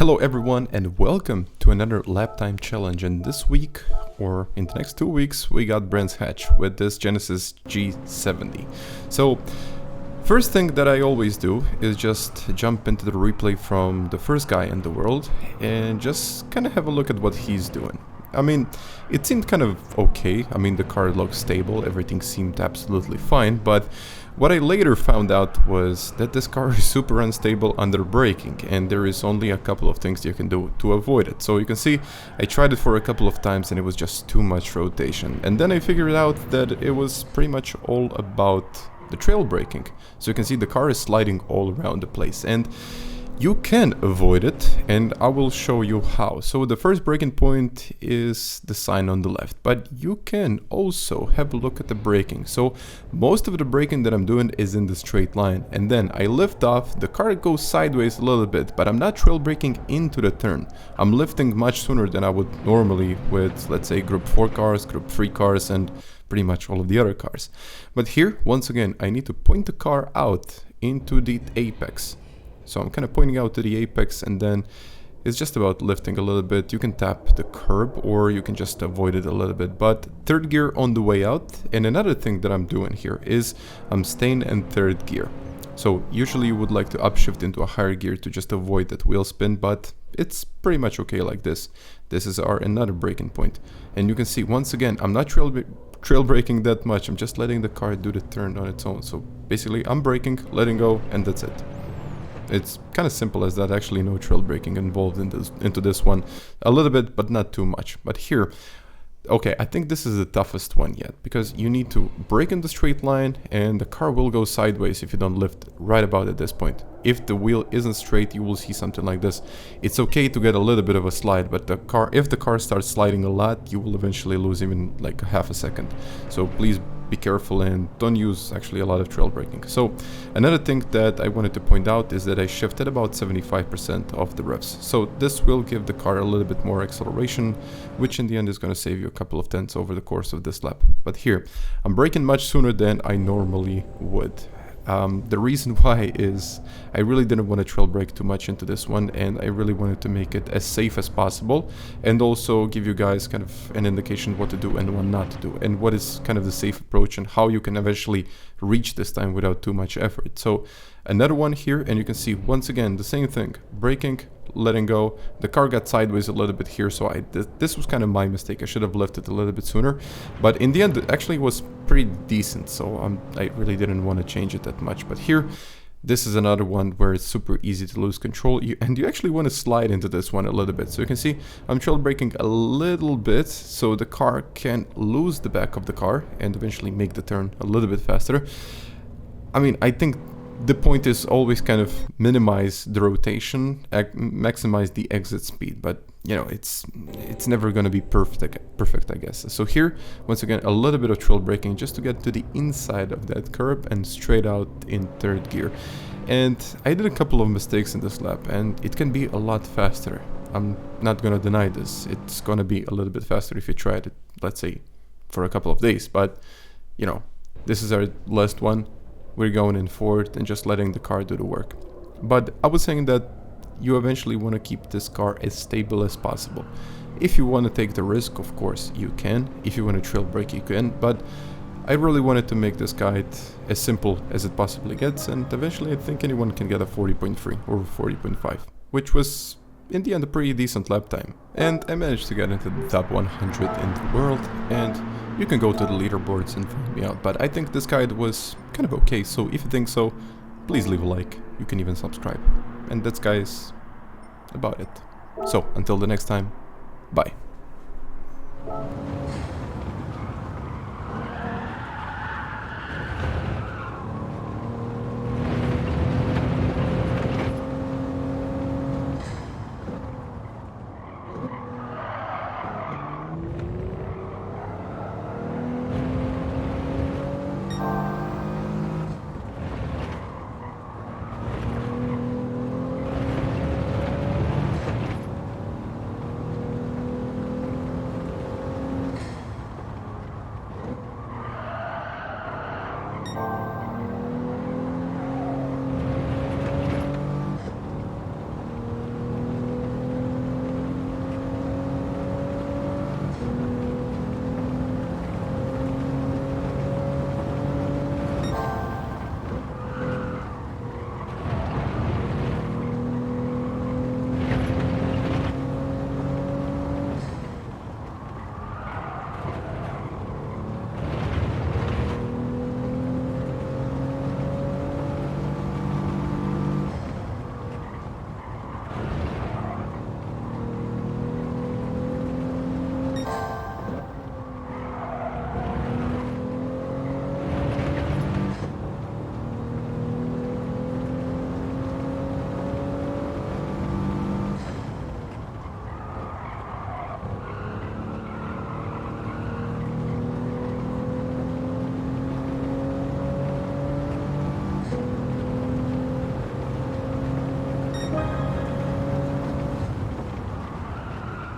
Hello everyone and welcome to another lap time challenge, and this week, or in the next 2 weeks, we got Brands Hatch with this Genesis G70. So first thing that I always do is just jump into the replay from the first guy in the world and just kind of have a look at what he's doing. I mean, it seemed kind of okay. I mean, the car looked stable, everything seemed absolutely fine, but what I later found out was that this car is super unstable under braking, and there is only a couple of things you can do to avoid it. So you can see I tried it for a couple of times and it was just too much rotation. And then I figured out that it was pretty much all about the trail braking. So you can see the car is sliding all around the place, and you can avoid it, and I will show you how. So the first braking point is the sign on the left, but you can also have a look at the braking. So most of the braking that I'm doing is in the straight line, and then I lift off, the car goes sideways a little bit, but I'm not trail braking into the turn. I'm lifting much sooner than I would normally with, let's say, group 4 cars, group 3 cars, and pretty much all of the other cars. But here, once again, I need to point the car out into the apex. So I'm kind of pointing out to the apex, and then it's just about lifting a little bit. You can tap the curb or you can just avoid it a little bit, but third gear on the way out. And another thing that I'm doing here is I'm staying in third gear. So usually you would like to upshift into a higher gear to just avoid that wheel spin, but it's pretty much okay like this. This is our another braking point. And you can see, once again, I'm not trail braking that much. I'm just letting the car do the turn on its own. So basically I'm braking, letting go, and that's it. It's kind of simple as that. Actually no trail braking involved into this one. A little bit, but not too much. But here, okay, I think this is the toughest one yet, because you need to brake in the straight line and the car will go sideways if you don't lift right about at this point. If the wheel isn't straight, you will see something like this. It's okay to get a little bit of a slide, but if the car starts sliding a lot, you will eventually lose even like half a second. So please be careful and don't use actually a lot of trail braking. So another thing that I wanted to point out is that I shifted about 75% of the revs. So this will give the car a little bit more acceleration, which in the end is going to save you a couple of tenths over the course of this lap. But here, I'm braking much sooner than I normally would. The reason why is I really didn't want to trail brake too much into this one, and I really wanted to make it as safe as possible and also give you guys kind of an indication what to do and what not to do, and what is kind of the safe approach and how you can eventually reach this time without too much effort. So another one here, and you can see once again the same thing, braking, letting go. The car got sideways a little bit here, so this was kind of my mistake. I should have lifted a little bit sooner, but in the end it actually was pretty decent, so I really didn't want to change it that much. But here, this is another one where it's super easy to lose control, and you actually want to slide into this one a little bit. So you can see I'm trail braking a little bit so the car can lose the back of the car and eventually make the turn a little bit faster. I mean, I think the point is always kind of minimize the rotation, maximize the exit speed, but you know, it's never going to be perfect, I guess. So here, once again, a little bit of trail braking just to get to the inside of that curb and straight out in third gear. And I did a couple of mistakes in this lap, and it can be a lot faster. I'm not going to deny this. It's going to be a little bit faster if you try it, let's say, for a couple of days. But, you know, this is our last one. We're going in fourth and just letting the car do the work. But I was saying that you eventually want to keep this car as stable as possible. If you want to take the risk, of course you can. If you want to trail brake, you can. But I really wanted to make this guide as simple as it possibly gets, and eventually I think anyone can get a 40.3 or 40.5, which was in the end a pretty decent lap time. And I managed to get into the top 100 in the world, and you can go to the leaderboards and find me out. But I think this guide was kind of okay, so if you think so, please leave a like. You can even subscribe. And that's, guys, about it. So until the next time, bye.